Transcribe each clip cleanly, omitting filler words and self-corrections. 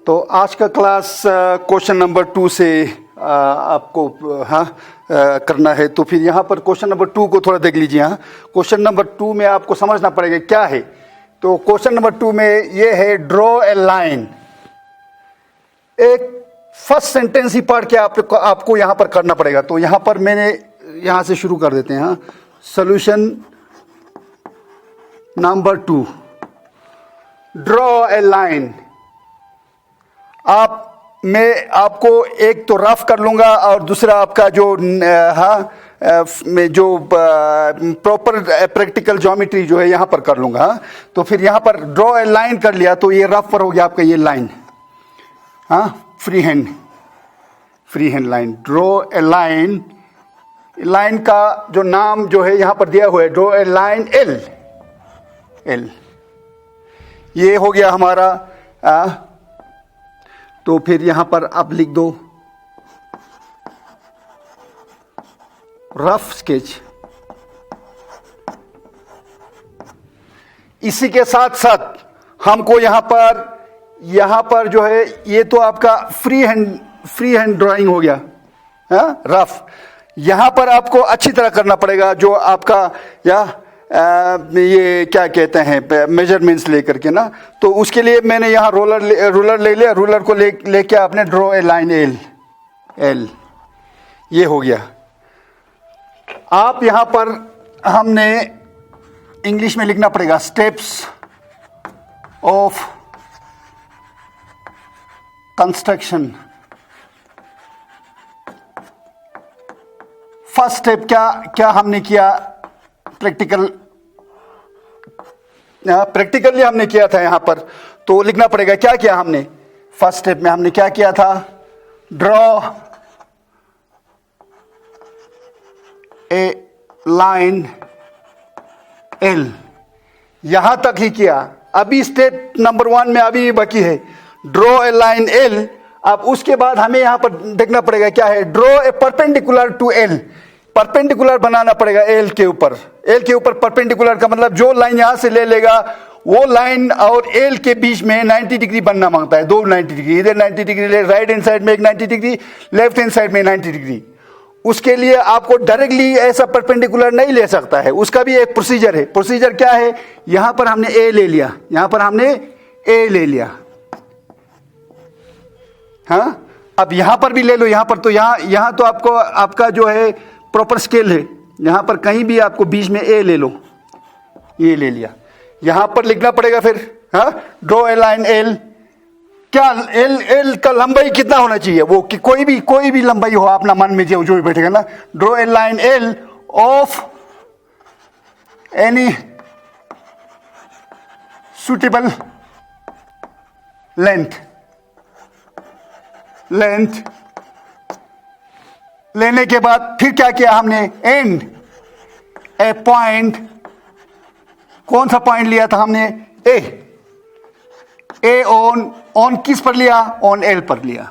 तो आज का क्लास क्वेश्चन नंबर 2 से आपको करना है। तो फिर यहाँ पर क्वेश्चन नंबर 2 को थोड़ा देख लीजिए। यहाँ क्वेश्चन नंबर 2 में आपको समझना पड़ेगा क्या है। तो क्वेश्चन नंबर 2 में ये है ड्रॉ ए लाइन। एक फर्स्ट सेंटेंस ही पढ़ के आपको यहाँ पर करना पड़ेगा। तो यहाँ पर मैंने यहाँ से शुरू कर देते हैं। Solution number 2, draw a line. मैं आपको एक तो रफ कर लूंगा और दूसरा आपका जो जो प्रॉपर प्रैक्टिकल ज्योमेट्री जो है यहाँ पर कर लूंगा। तो फिर यहाँ पर ड्रॉ ए लाइन कर लिया तो ये रफ पर हो गया आपका ये line. Free hand line, draw a line. Line का जो नाम जो है यहाँ पर दिया हुआ है, ड्रॉ ए लाइन एल। ये हो गया हमारा। तो फिर यहां पर आप लिख दो रफ स्केच। इसी के साथ साथ हमको यहां पर जो है ये तो आपका फ्री हैंड ड्राइंग हो गया, रफ। यहां पर आपको अच्छी तरह करना पड़ेगा जो आपका ये क्या कहते हैं मेजरमेंट्स लेकर के ना। तो उसके लिए मैंने यहाँ रूलर ले लिया। रूलर को लेके आपने ड्रॉ ए लाइन एल, ये हो गया। आप यहाँ पर हमने इंग्लिश में लिखना पड़ेगा steps of construction. First step क्या हमने किया, प्रैक्टिकली हमने किया था यहाँ पर। तो लिखना पड़ेगा क्या किया हमने। फर्स्ट स्टेप में हमने क्या किया था, ड्रॉ ए लाइन एल, यहां तक ही किया। अभी स्टेप नंबर 1 में अभी बाकी है ड्रॉ ए लाइन एल। अब उसके बाद हमें यहां पर देखना पड़ेगा क्या है, draw a perpendicular to l. Perpendicular बनाना पड़ेगा एल के ऊपर। परपेंडिकुलर का मतलब जो लाइन यहां से ले लेगा वो लाइन और एल के बीच में 90 डिग्री बनना मांगता है। दो 90 डिग्री, इधर 90 डिग्री राइट हैंड साइड में एक 90 डिग्री, लेफ्ट हैंड साइड में 90 डिग्री। उसके लिए आपको डायरेक्टली ऐसा परपेंडिकुलर नहीं ले सकता है, उसका भी एक प्रोसीजर है। प्रोसीजर क्या है, यहां पर हमने ए ले लिया, अब यहां पर भी ले लो। यहां पर तो यहां तो आपका जो है प्रॉपर स्केल है। यहां पर कहीं भी आपको बीच में ए ले लो, ये ले लिया। यहां पर लिखना पड़ेगा फिर ड्रॉ ए लाइन एल। क्या एल का लंबाई कितना होना चाहिए, वो कि कोई भी लंबाई हो अपना मन में जो भी बैठेगा ना। Draw a line L of any suitable length लेने के बाद फिर क्या किया हमने, एंड ए पॉइंट। कौन सा पॉइंट लिया था हमने, ए ऑन किस पर लिया, ऑन एल पर लिया।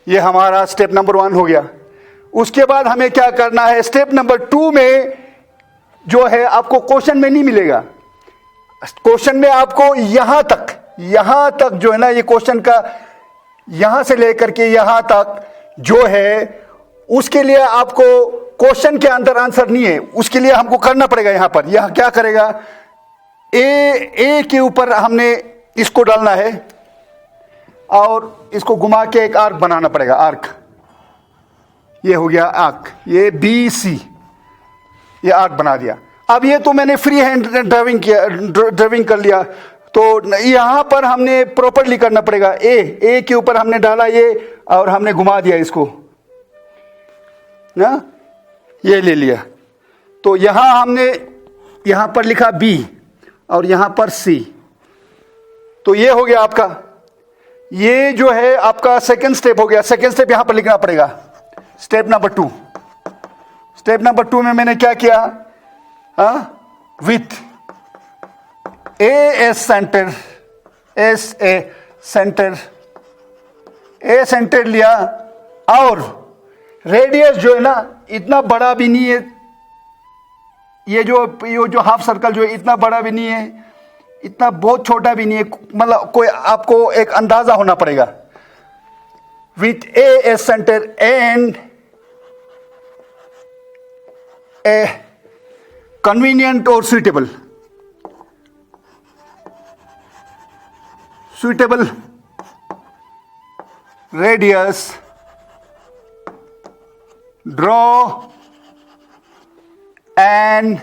ये हमारा स्टेप नंबर 1 हो गया। उसके बाद हमें क्या करना है, स्टेप नंबर 2 में जो है आपको क्वेश्चन में नहीं मिलेगा। क्वेश्चन में आपको यहां तक जो है ना, ये क्वेश्चन का यहां से लेकर के यहां तक जो है, उसके लिए आपको क्वेश्चन के अंदर आंसर नहीं है। उसके लिए हमको करना पड़ेगा यहां पर। यह क्या करेगा, ए के ऊपर हमने इसको डालना है और इसको घुमा के एक आर्क बनाना पड़ेगा। आर्क, ये हो गया आर्क, ये BC, ये आर्क बना दिया। अब ये तो मैंने फ्री हैंड ड्राइविंग कर लिया। तो यहां पर हमने प्रॉपरली करना पड़ेगा। ए के ऊपर हमने डाला ये और हमने घुमा दिया इसको ना, ये ले लिया। तो हमने यहां पर लिखा B और यहां पर C। तो ये हो गया आपका, ये जो है आपका सेकंड स्टेप हो गया। सेकंड स्टेप यहां पर लिखना पड़ेगा, स्टेप नंबर 2। स्टेप नंबर 2 में मैंने क्या किया, विथ ए सेंटर लिया और रेडियस जो है ना इतना बड़ा भी नहीं है, ये जो हाफ सर्कल जो है इतना बड़ा भी नहीं है, इतना बहुत छोटा भी नहीं है, मतलब कोई आपको एक अंदाजा होना पड़ेगा। With A as centre and a convenient और suitable radius, draw an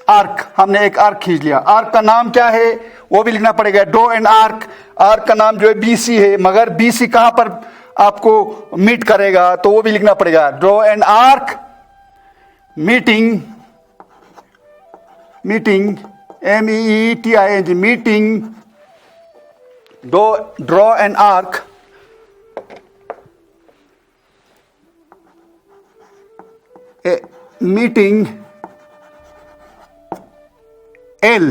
arc. हमने एक आर्क खींच लिया। आर्क का नाम क्या है वो भी लिखना पड़ेगा। Draw an arc. आर्क का नाम जो है बीसी है, मगर बीसी कहां पर आपको मीट करेगा तो वो भी लिखना पड़ेगा। Draw an arc meeting MEETING meeting. Draw an arc meeting L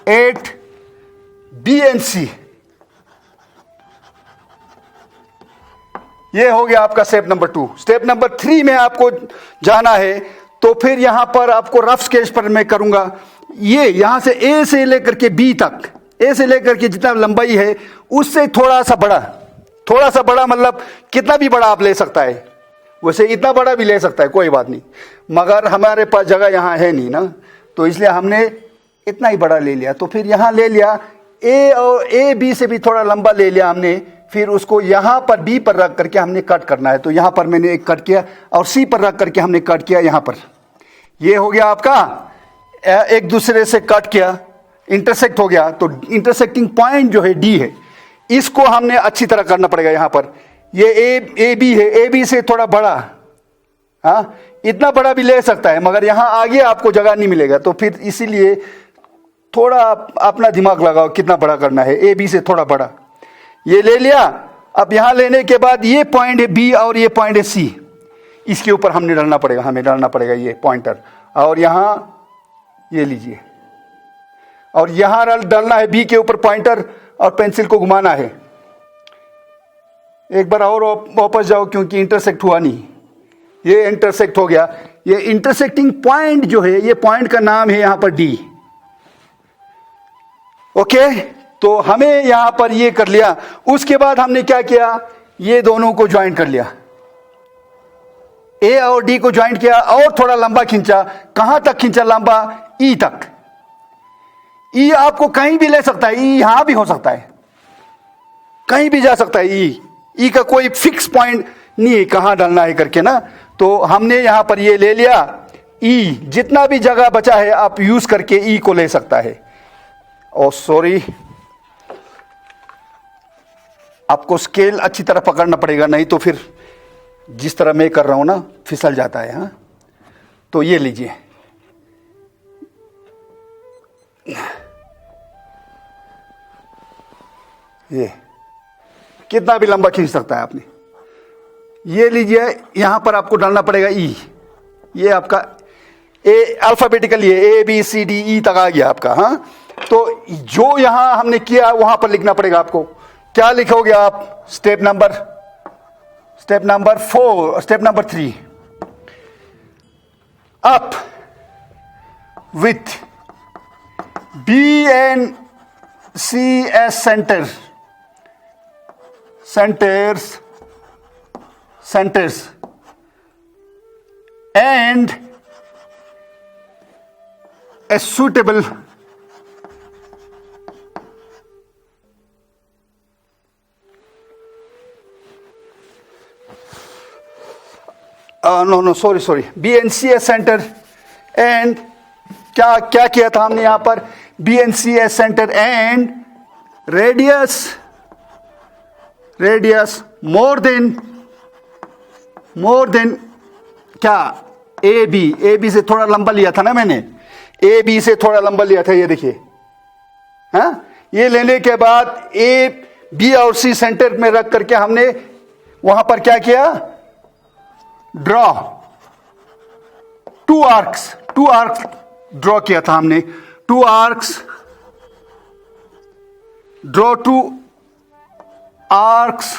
at B and C। ये हो गया आपका स्टेप नंबर 2। स्टेप नंबर 3 में आपको जाना है, तो फिर यहां पर आपको रफ स्केच पर मैं करूंगा। ये यहां से A से लेकर के B तक, A से लेकर के जितना लंबाई है उससे थोड़ा सा बड़ा मतलब कितना भी बड़ा आप ले सकता है, वैसे इतना बड़ा भी ले सकता है, कोई बात नहीं, मगर हमारे पास जगह यहां है नहीं ना, तो इसलिए हमने इतना ही बड़ा ले लिया। तो फिर यहां ले लिया A और AB से भी थोड़ा लंबा ले लिया हमने, फिर उसको यहां पर B पर रख करके हमने कट करना है। तो यहां पर मैंने एक कट किया और C पर रख करके हमने कट किया यहां पर। ये हो गया आपका एक दूसरे से कट किया, इंटरसेक्ट हो गया। तो इंटरसेक्टिंग पॉइंट जो है D है, इसको हमने अच्छी तरह करना पड़ेगा। यहां पर ये AB है, AB से थोड़ा बड़ा, हाँ इतना बड़ा भी ले सकता है, मगर यहां आगे आपको जगह नहीं मिलेगा। तो फिर इसीलिए थोड़ा अपना दिमाग लगाओ कितना बड़ा करना है। AB से थोड़ा बड़ा ये ले लिया। अब यहां लेने के बाद ये पॉइंट है B और ये पॉइंट है C, इसके ऊपर हमें डालना पड़ेगा ये पॉइंटर। और यहां ये लीजिए, और यहां डालना है B के ऊपर पॉइंटर और पेंसिल को घुमाना है। एक बार और वापस जाओ क्योंकि इंटरसेक्ट हुआ नहीं। ये इंटरसेक्ट हो गया। ये इंटरसेक्टिंग पॉइंट जो है, ये पॉइंट का नाम है यहां पर D। ओके, तो हमें यहां पर ये कर लिया। उसके बाद हमने क्या किया, ये दोनों को ज्वाइन कर लिया, A और D को ज्वाइन किया और थोड़ा लंबा खींचा। कहां तक खींचा लंबा, E तक। E आपको कहीं भी ले सकता है, E यहां भी हो सकता है, कहीं भी जा सकता है। E का कोई फिक्स पॉइंट नहीं है कहां डालना है करके ना। तो हमने यहां पर ये ले लिया E, जितना भी जगह बचा है आप यूज करके E को ले सकता है। ओ सॉरी, आपको स्केल अच्छी तरह पकड़ना पड़ेगा, नहीं तो फिर जिस तरह मैं कर रहा हूं ना फिसल जाता है। हाँ, तो ये लीजिए, ये कितना भी लंबा खींच सकता है आपने। ये लीजिए, यहां पर आपको डालना पड़ेगा E। ये आपका अल्फाबेटिकल ये ABCDE तक आ गया आपका। हाँ, तो जो यहां हमने किया वहां पर लिखना पड़ेगा आपको। क्या लिखोगे आप, step number 3, up with B and CS centers and a suitable sorry, B and CS center and क्या किया था हमने यहां पर, B and CS center and radius more than क्या, AB से थोड़ा लंबा लिया था ना मैंने, AB से थोड़ा लंबा लिया था, ये देखिए। हाँ, ये लेने के बाद A, B और C सेंटर में रख करके हमने वहां पर क्या किया, ड्रॉ टू आर्क्स ड्रॉ किया था हमने। 2 आर्क्स, ड्रॉ 2 आर्क्स,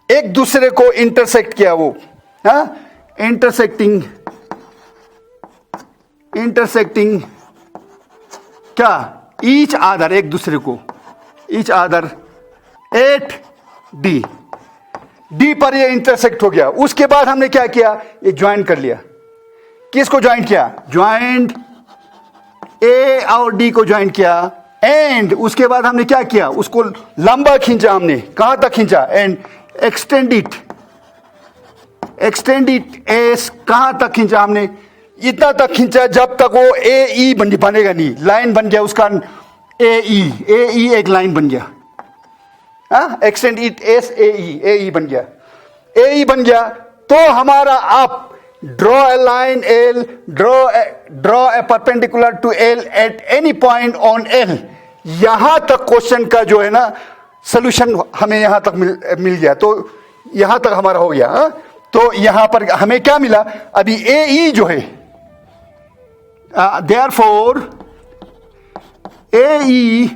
एक दूसरे को इंटरसेक्ट किया वो। हाँ, इंटरसेक्टिंग क्या, ईच अदर, एक दूसरे को, each other at D, D पर ये इंटरसेक्ट हो गया। उसके बाद हमने क्या किया, ये ज्वाइन कर लिया। किसको ज्वाइन किया, ज्वाइंट ए और डी को ज्वाइन किया। एंड उसके बाद हमने क्या किया, उसको लंबा खींचा हमने, कहां तक खींचा, एंड एक्सटेंड इट एस, कहां तक खींचा हमने, इतना तक खींचा जब तक वो ए ई बनेगा नहीं, लाइन बन गया उसका, ए ई एक लाइन बन गया। Extend it as A E बन गया, ए ई बन गया। तो हमारा आप draw a line L, draw a perpendicular to L at any point on L, यहां तक क्वेश्चन का जो है ना सोल्यूशन हमें यहां तक मिल गया। तो यहां तक हमारा हो गया। तो यहां पर हमें क्या मिला, अभी ए ई जो है, therefore A E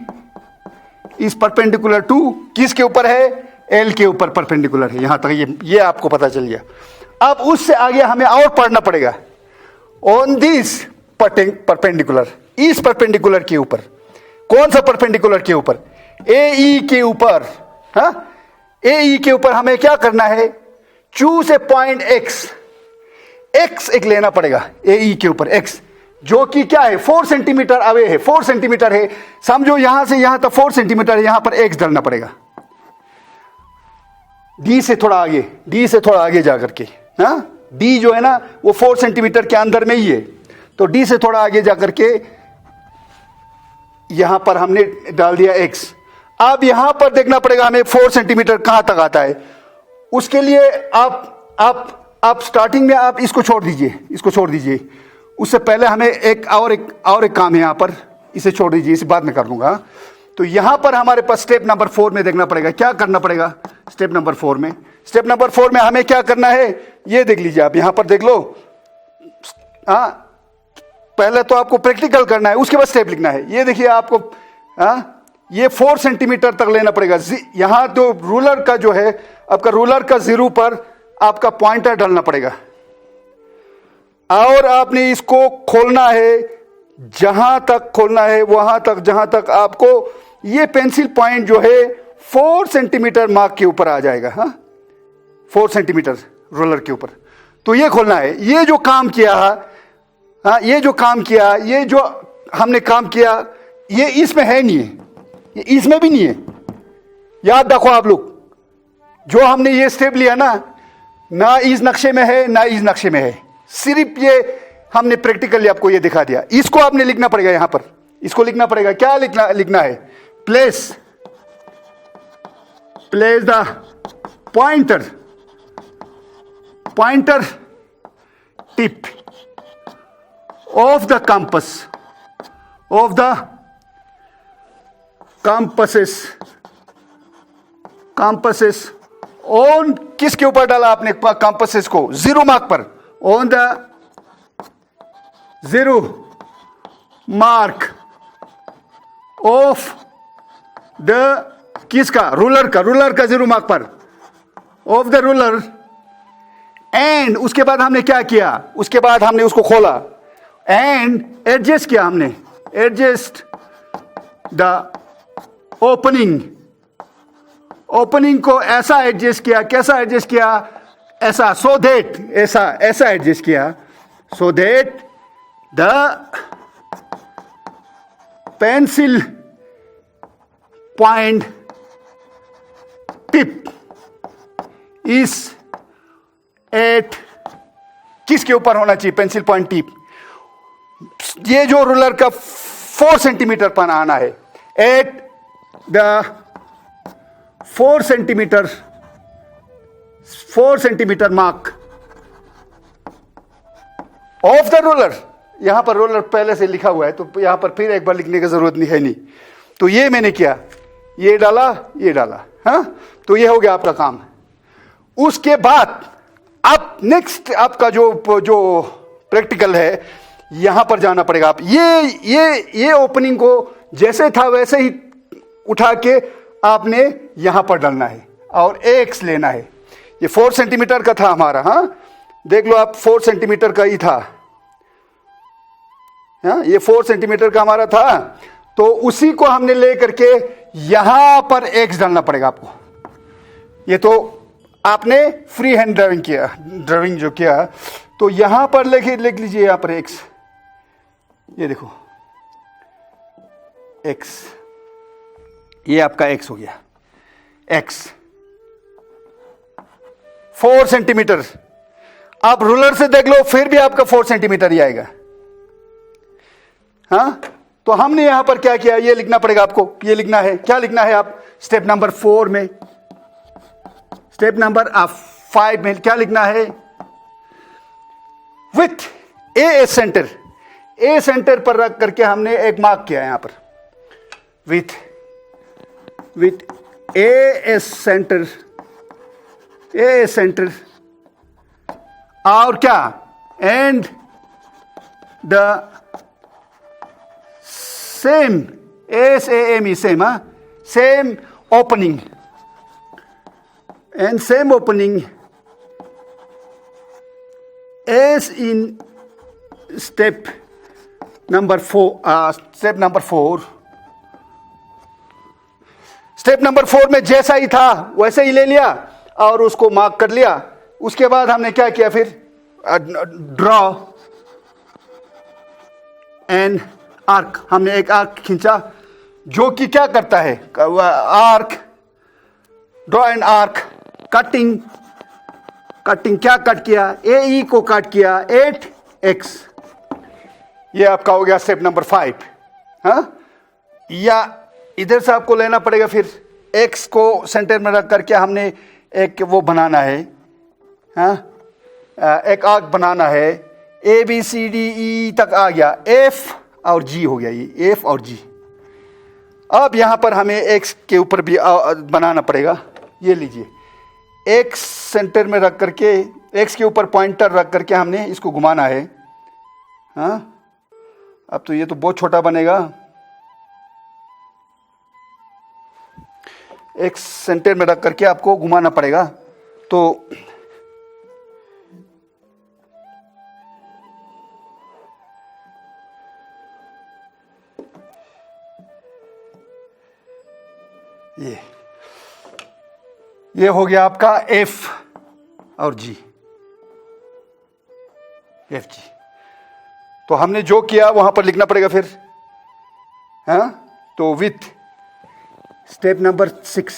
is perpendicular to, किसके ऊपर है, एल के ऊपर परपेंडिकुलर है। यहां तक ये आपको पता चल गया। अब उससे आगे हमें और पढ़ना पड़ेगा, ऑन दिस परपेंडिकुलर, इस परपेंडिकुलर के ऊपर, कौन सा परपेंडिकुलर के ऊपर, ए ई के ऊपर। ए ई के ऊपर हमें क्या करना है, choose a point x, x एक लेना पड़ेगा ए ई के ऊपर, एक्स जो कि क्या है 4 सेंटीमीटर अवे है, 4 सेंटीमीटर है, समझो यहां से यहां तक 4 सेंटीमीटर है, यहां पर एक्स डालना पड़ेगा। डी से थोड़ा आगे, डी से थोड़ा आगे जाकर के, डी जो है ना वो 4 सेंटीमीटर के अंदर में ही है। तो डी से थोड़ा आगे जाकर के यहां पर हमने डाल दिया एक्स। अब यहां पर देखना पड़ेगा हमें 4 सेंटीमीटर कहां तक आता है। उसके लिए आप स्टार्टिंग में आप इसको छोड़ दीजिए, इसको छोड़ दीजिए। उससे पहले हमें एक काम है यहां पर, इसे छोड़ दीजिए, इसे बाद में कर दूंगा। तो यहां पर हमारे पास स्टेप नंबर 4 में देखना पड़ेगा, क्या करना पड़ेगा। स्टेप नंबर 4 में हमें क्या करना है, ये देख लीजिए आप, यहां पर देख लो। पहले तो आपको प्रैक्टिकल करना है, उसके बाद स्टेप लिखना है। ये देखिए आपको, ये 4 सेंटीमीटर तक लेना पड़ेगा। यहां तो रूलर का जो है, आपका रूलर का 0 पर आपका पॉइंटर डालना पड़ेगा, और आपने इसको खोलना है, जहां तक खोलना है वहां तक, जहां तक आपको ये पेंसिल पॉइंट जो है 4 सेंटीमीटर मार्क के ऊपर आ जाएगा। 4 सेंटीमीटर रोलर के ऊपर, तो ये खोलना है। ये जो काम किया, ये जो हमने काम किया, ये इसमें है नहीं है, ये इसमें भी नहीं है। याद रखो आप लोग, जो हमने ये स्टेप लिया ना इस नक्शे में है ना इस नक्शे में है, सिर्फ ये हमने प्रैक्टिकली आपको ये दिखा दिया। इसको आपने लिखना पड़ेगा, यहां पर इसको लिखना पड़ेगा। क्या लिखना है, place the pointer tip of the compasses on, किसके ऊपर डाला आपने कंपसेस को, 0 मार्क पर, on the 0 mark of the, किसका, रूलर का 0 मार्क पर, ऑफ द रूलर। एंड उसके बाद हमने क्या किया, उसके बाद हमने उसको खोला एंड एडजस्ट किया, हमने एडजस्ट द ओपनिंग को ऐसा एडजस्ट किया, कैसा एडजस्ट किया, ऐसा, सो दैट, ऐसा एडजस्ट किया, so that the pencil point tip is at, किसके ऊपर होना चाहिए, पेंसिल पॉइंट टिप, ये जो रूलर का 4 सेंटीमीटर पर आना है, at the 4 centimetre mark of the ruler. यहां पर रूलर पहले से लिखा हुआ है, तो यहां पर फिर एक बार लिखने की जरूरत नहीं। तो ये मैंने किया, ये डाला। तो ये हो गया आपका काम। उसके बाद अब नेक्स्ट आपका जो प्रैक्टिकल है, यहां पर जाना पड़ेगा। आप ये ओपनिंग को जैसे था वैसे ही उठा के आपने यहां पर डालना है और एक्स लेना है। ये 4 सेंटीमीटर का था हमारा, देख लो आप, 4 सेंटीमीटर का ही था। हाँ, ये 4 सेंटीमीटर का हमारा था, तो उसी को हमने ले करके यहां पर एक्स डालना पड़ेगा आपको। ये तो आपने फ्री हैंड ड्राइविंग किया, ड्राइविंग जो किया, तो यहां पर लिख लीजिए यहां पर एक्स। ये देखो एक्स, ये आपका एक्स हो गया, एक्स 4 सेंटीमीटर। आप रूलर से देख लो फिर भी आपका 4 सेंटीमीटर ही आएगा। हाँ, तो हमने यहां पर क्या किया, ये लिखना पड़ेगा आपको, ये लिखना है, क्या लिखना है आप स्टेप नंबर 4 में, स्टेप नंबर 5 में क्या लिखना है, with A centre, A centre पर रख करके हमने एक मार्क किया यहां पर, with A centre, A centre, और क्या, and the same, SAME, same, same opening, and same opening as in step number 4, step number 4, step number 4 में जैसा ही था वैसे ही ले लिया और उसको मार्क कर लिया। उसके बाद हमने क्या किया, फिर ड्रॉ एन आर्क, हमने एक आर्क खींचा जो कि क्या करता है, arc, draw an arc, cutting, cutting क्या कट किया, AE को कट किया 8x। ये आपका हो गया स्टेप नंबर 5। हाँ, या इधर से आपको लेना पड़ेगा, फिर x को सेंटर में रख करके हमने एक वो बनाना है, हाँ, एक आर्क बनाना है, ABCDE तक आ गया, F और G हो गया, ये F और G। अब यहां पर हमें x के ऊपर भी बनाना पड़ेगा। ये लीजिए, x सेंटर में रख करके, x के ऊपर पॉइंटर रख करके हमने इसको घुमाना है। हाँ, अब तो ये तो बहुत छोटा बनेगा, x सेंटर में रख करके आपको घुमाना पड़ेगा। तो ये हो गया आपका F और G, FG। तो हमने जो किया वहां पर लिखना पड़ेगा फिर। हाँ, तो with step number 6,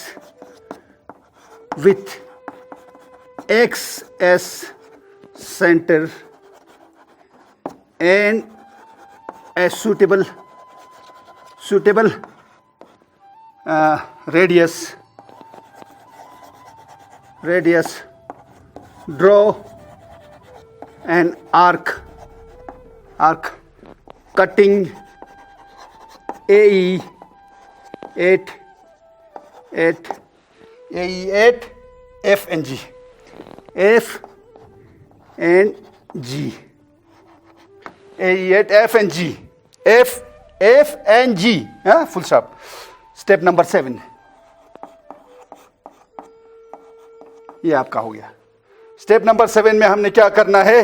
with XS centre and a suitable radius, draw an arc, cutting AE 8 F and G, F and G, AE 8 F and G, F and G, हाँ, full stop। स्टेप नंबर 7 ये आपका हो गया। Step number 7 में हमने क्या करना है,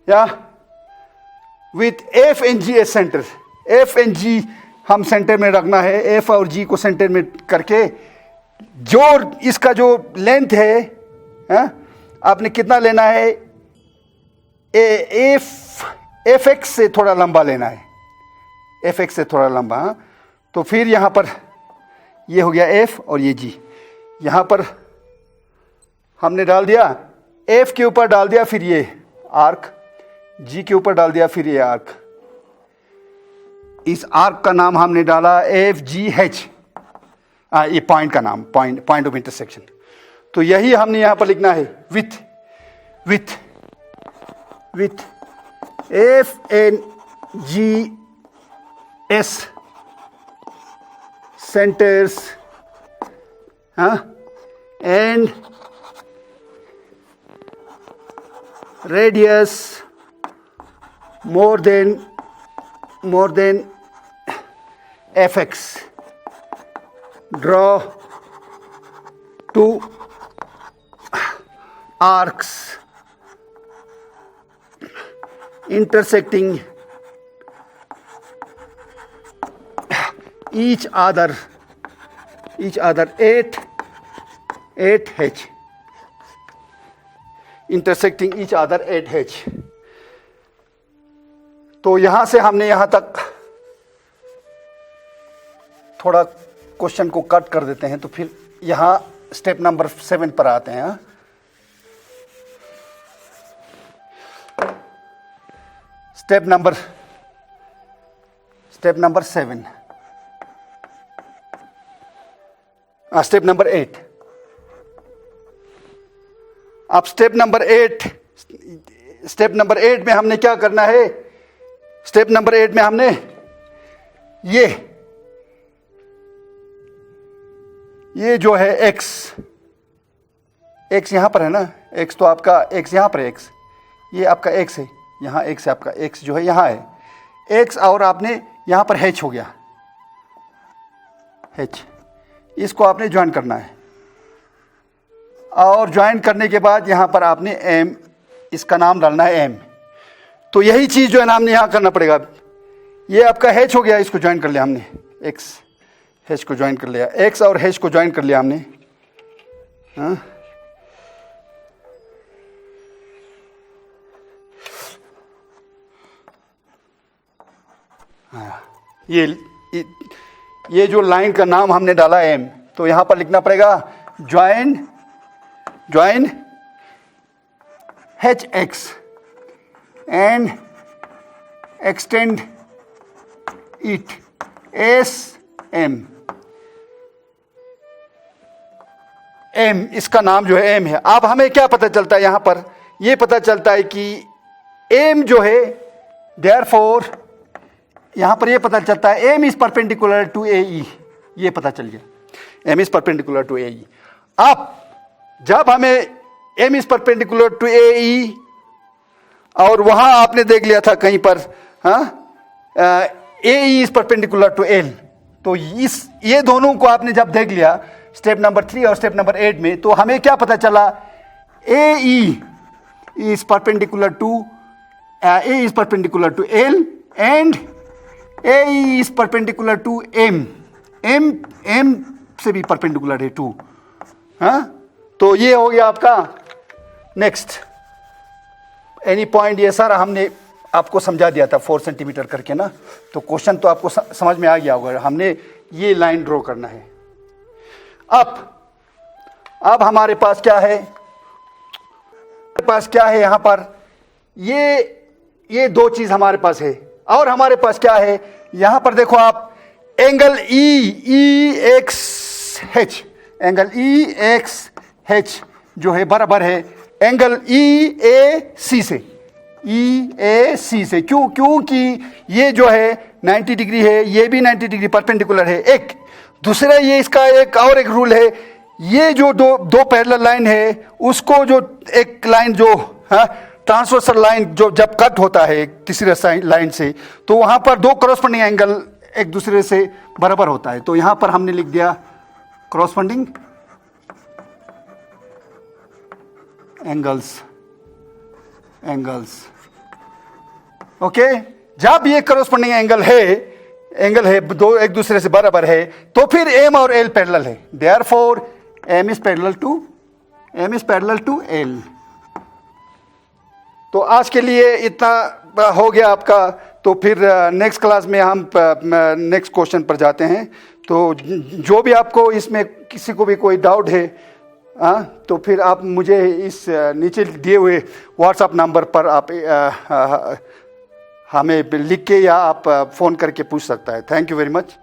या with F and G S centre, F and G हम सेंटर में रखना है, F और G को सेंटर में करके जो इसका जो लेंथ है, आपने कितना लेना है, FX से थोड़ा लंबा लेना है, FX से थोड़ा लंबा। हाँ, तो फिर यहां पर ये हो गया F और ये G, यहां पर हमने डाल दिया, F के ऊपर डाल दिया, फिर ये आर्क, G के ऊपर डाल दिया, फिर ये आर्क। इस आर्क का नाम हमने डाला FGH, ये पॉइंट का नाम, पॉइंट ऑफ इंटरसेक्शन। तो यही हमने यहां पर लिखना है, with F and G S centers, and radius more than fx. Draw two arcs intersecting each other 8H, intersecting each other 8H. तो यहां से हमने यहां तक थोड़ा क्वेश्चन को कट कर देते हैं, तो फिर यहां स्टेप नंबर 7 पर आते हैं. Step number 7, step number 8. अब स्टेप नंबर 8 में हमने क्या करना है? स्टेप नंबर 8 में हमने ये जो है x यहां पर है ना, x तो आपका x यहां पर है, x ये आपका x है, यहां x है, आपका x जो है यहां है x, और आपने यहां पर h हो गया, h, इसको आपने ज्वाइन करना है. और ज्वाइन करने के बाद यहां पर आपने m, इसका नाम डालना है m. तो यही चीज जो है ना हमने यहां करना पड़ेगा. ये आपका h हो गया, इसको ज्वाइन कर लिया हमने, x h को ज्वाइन कर लिया, x और h को ज्वाइन कर लिया हमने. हाँ, ये जो लाइन का नाम हमने डाला m, तो यहां पर लिखना पड़ेगा join hx and extend it as m. इसका नाम जो है m है. अब हमें क्या पता चलता है यहां पर? यह पता चलता है कि m जो है, therefore यहां पर यह पता चलता है m is perpendicular to AE. ये पता चल गया, m is perpendicular to AE. अब जब हमें m is perpendicular to AE, और वहां आपने देख लिया था कहीं पर, AE is perpendicular to L, तो ये दोनों को आपने जब देख लिया स्टेप नंबर 3 और स्टेप नंबर 8 में, तो हमें क्या पता चला? AE is perpendicular to L and AE is perpendicular to M से भी परपेंडिकुलर है 2. तो ये हो गया आपका. Next, any point? ये सारा हमने आपको समझा दिया था 4 सेंटीमीटर करके ना, तो क्वेश्चन तो आपको समझ में आ गया होगा. हमने ये लाइन ड्रॉ करना है. अब हमारे पास क्या है? यहां पर ये दो चीज हमारे पास है, और हमारे पास क्या है यहां पर? देखो आप, एंगल EXH, एंगल EXH जो है बराबर है एंगल EAC से. क्योंकि ये जो है 90 डिग्री है, ये भी 90 डिग्री परपेंडिकुलर है. एक दूसरा ये इसका एक रूल है, ये जो दो पैरेलल लाइन है, उसको जो एक लाइन जो ट्रांसवर्सल लाइन जो जब कट होता है तीसरे लाइन से, तो वहां पर दो करस्पॉन्डिंग एंगल एक दूसरे से बराबर होता है. तो यहां पर हमने लिख दिया करस्पॉन्डिंग एंगल्स. ओके, जब ये करस्पॉन्डिंग एंगल है दो एक दूसरे से बराबर है, तो फिर m और l पैरेलल है. Therefore m is parallel to l. तो आज के लिए इतना हो गया आपका. तो फिर नेक्स्ट क्लास में हम नेक्स्ट क्वेश्चन पर जाते हैं. तो जो भी आपको इसमें किसी को भी कोई डाउट है, तो फिर आप मुझे इस नीचे दिए हुए व्हाट्सएप नंबर पर आप हमें लिख के या आप फ़ोन करके पूछ सकता है. Thank you very much.